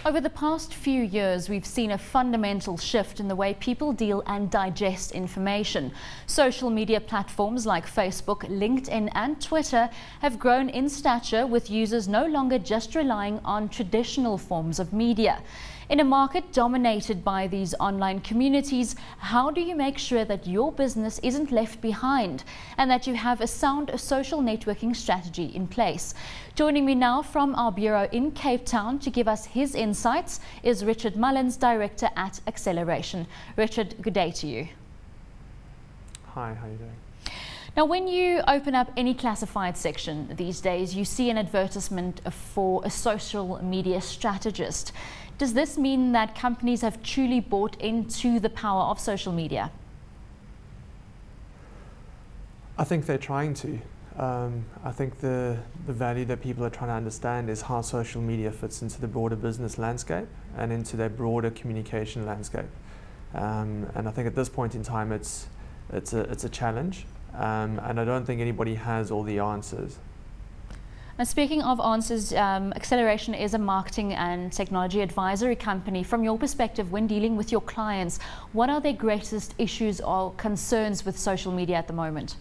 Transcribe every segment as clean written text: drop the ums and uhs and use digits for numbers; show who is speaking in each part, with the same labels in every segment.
Speaker 1: Over the past few years, we've seen a fundamental shift in the way people deal and digest information. Social media platforms like Facebook, LinkedIn and Twitter have grown in stature, with users no longer just relying on traditional forms of media. In a market dominated by these online communities, how do you make sure that your business isn't left behind and that you have a sound social networking strategy in place? Joining me now from our bureau in Cape Town to give us his insights is Richard Mullins, Director at Acceleration. Richard, good day to you.
Speaker 2: Hi, how are you doing?
Speaker 1: Now, when you open up any classified section these days, you see an advertisement for a social media strategist. Does this mean that companies have truly bought into the power of social media?
Speaker 2: I think they're trying to. I think the value that people are trying to understand is how social media fits into the broader business landscape and into their broader communication landscape. And I think at this point in time, it's a challenge, and I don't think anybody has all the answers.
Speaker 1: Now, speaking of answers, Acceleration is a marketing and technology advisory company. From your perspective, when dealing with your clients, what are their greatest issues or concerns with social media at the moment?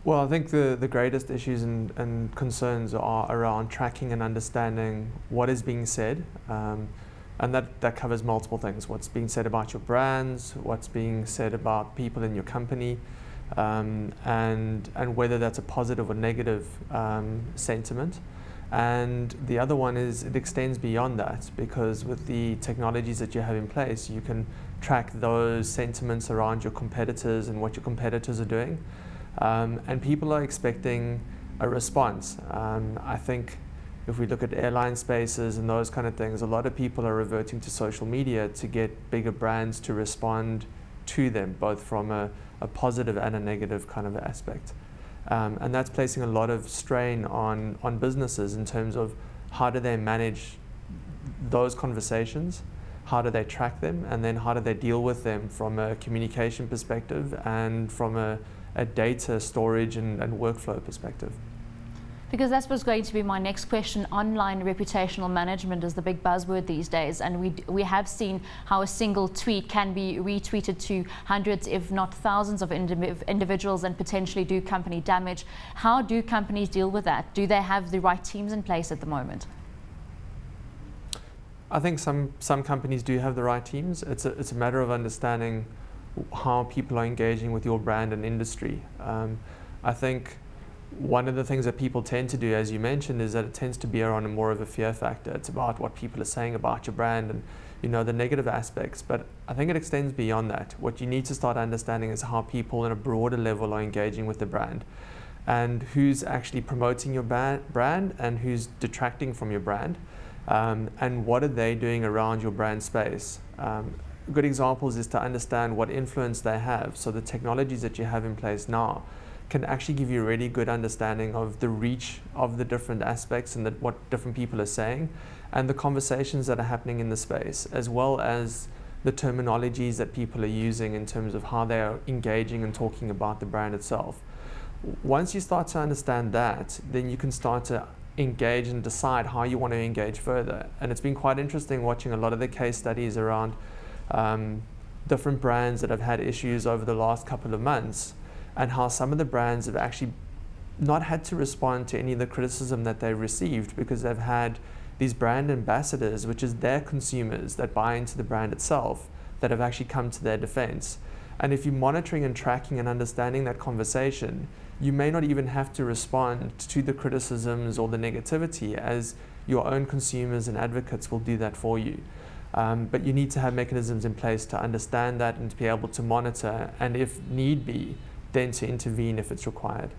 Speaker 2: Well, I think the greatest issues and concerns are around tracking and understanding what is being said. And that covers multiple things: what's being said about your brands, what's being said about people in your company, and whether that's a positive or negative sentiment. And the other one is it extends beyond that, because with the technologies that you have in place, you can track those sentiments around your competitors and what your competitors are doing. And people are expecting a response. I think if we look at airline spaces and those kind of things, a lot of people are reverting to social media to get bigger brands to respond to them, both from a positive and a negative kind of aspect. And that's placing a lot of strain on businesses in terms of how do they manage those conversations, how do they track them, and then how do they deal with them from a communication perspective and from a data storage and workflow perspective.
Speaker 1: Because that was going to be my next question. Online reputational management is the big buzzword these days, and we have seen how a single tweet can be retweeted to hundreds, if not thousands of individuals, and potentially do company damage. How do companies deal with that? Do they have the right teams in place at the moment?
Speaker 2: I think some companies do have the right teams. It's a matter of understanding how people are engaging with your brand and industry. I think one of the things that people tend to do, as you mentioned, is that it tends to be around more of a fear factor. It's about what people are saying about your brand and, you know, the negative aspects. But I think it extends beyond that. What you need to start understanding is how people on a broader level are engaging with the brand, and who's actually promoting your brand and who's detracting from your brand, and what are they doing around your brand space. Good examples is to understand what influence they have. So the technologies that you have in place now can actually give you a really good understanding of the reach of the different aspects and what different people are saying, and the conversations that are happening in the space, as well as the terminologies that people are using in terms of how they are engaging and talking about the brand itself. Once you start to understand that, then you can start to engage and decide how you want to engage further. And it's been quite interesting watching a lot of the case studies around different brands that have had issues over the last couple of months, and how some of the brands have actually not had to respond to any of the criticism that they received, because they've had these brand ambassadors, which is their consumers that buy into the brand itself, that have actually come to their defense. And if you're monitoring and tracking and understanding that conversation, you may not even have to respond to the criticisms or the negativity, as your own consumers and advocates will do that for you. But you need to have mechanisms in place to understand that and to be able to monitor, and if need be, then to intervene if it's required.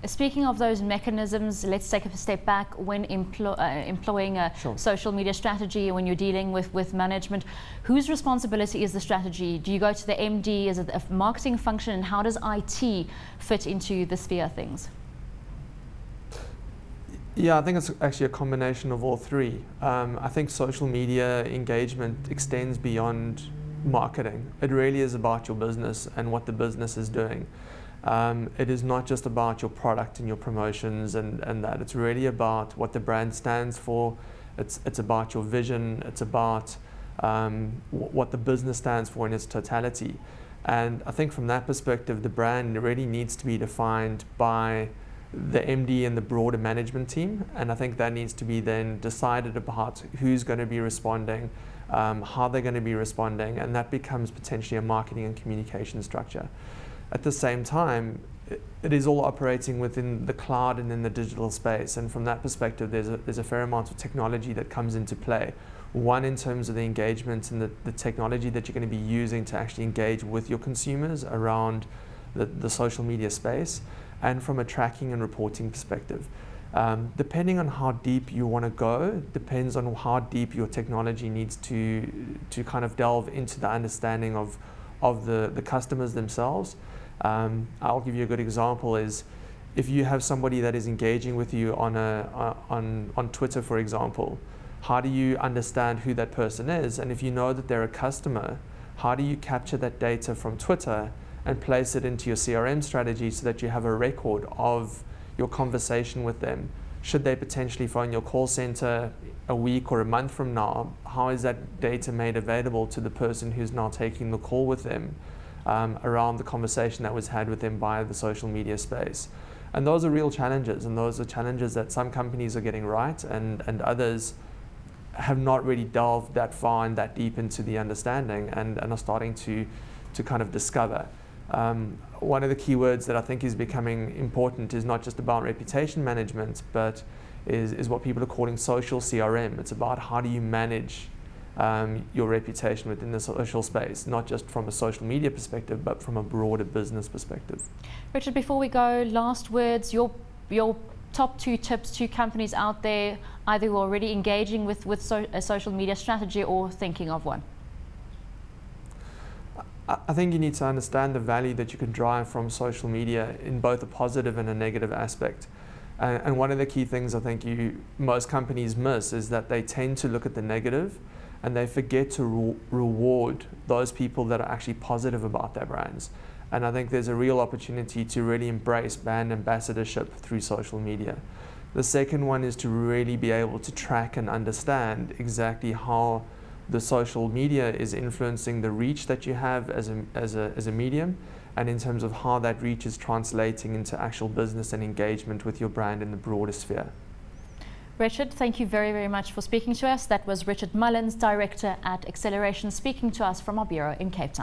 Speaker 1: Speaking of those mechanisms, let's take a step back. When employing a social media strategy, when you're dealing with management, whose responsibility is the strategy? Do you go to the MD? Is it a marketing function? And how does IT fit into the sphere of things?
Speaker 2: Yeah, I think it's actually a combination of all three. I think social media engagement extends beyond marketing. It really is about your business and what the business is doing. It is not just about your product and your promotions and that. It's really about what the brand stands for It's about your vision. It's about what the business stands for in its totality. And I think from that perspective, the brand really needs to be defined by the MD and the broader management team. And I think that needs to be then decided about who's going to be responding, how they're going to be responding, and that becomes potentially a marketing and communication structure. At the same time, it is all operating within the cloud and in the digital space. And from that perspective, there's a fair amount of technology that comes into play. One, in terms of the engagement and the technology that you're going to be using to actually engage with your consumers around the social media space, and from a tracking and reporting perspective. Depending on how deep you want to go, depends on how deep your technology needs to kind of delve into the understanding of the customers themselves. I'll give you a good example is if you have somebody that is engaging with you on Twitter, for example, how do you understand who that person is? And if you know that they're a customer, how do you capture that data from Twitter and place it into your CRM strategy so that you have a record of your conversation with them? Should they potentially phone your call center a week or a month from now, how is that data made available to the person who's now taking the call with them around the conversation that was had with them via the social media space? And those are real challenges, and those are challenges that some companies are getting right and others have not really delved that far and that deep into the understanding and are starting to kind of discover. One of the keywords that I think is becoming important is not just about reputation management, but is what people are calling social CRM. It's about how do you manage your reputation within the social space, not just from a social media perspective, but from a broader business perspective.
Speaker 1: Richard, before we go, last words, your top 2 tips to companies out there, either who are already engaging with a social media strategy or thinking of one.
Speaker 2: I think you need to understand the value that you can drive from social media in both a positive and a negative aspect. And one of the key things I think most companies miss is that they tend to look at the negative and they forget to reward those people that are actually positive about their brands. And I think there's a real opportunity to really embrace brand ambassadorship through social media. The second one is to really be able to track and understand exactly how the social media is influencing the reach that you have as a medium, and in terms of how that reach is translating into actual business and engagement with your brand in the broader sphere.
Speaker 1: Richard, thank you very, very much for speaking to us. That was Richard Mullins, Director at Acceleration, speaking to us from our bureau in Cape Town.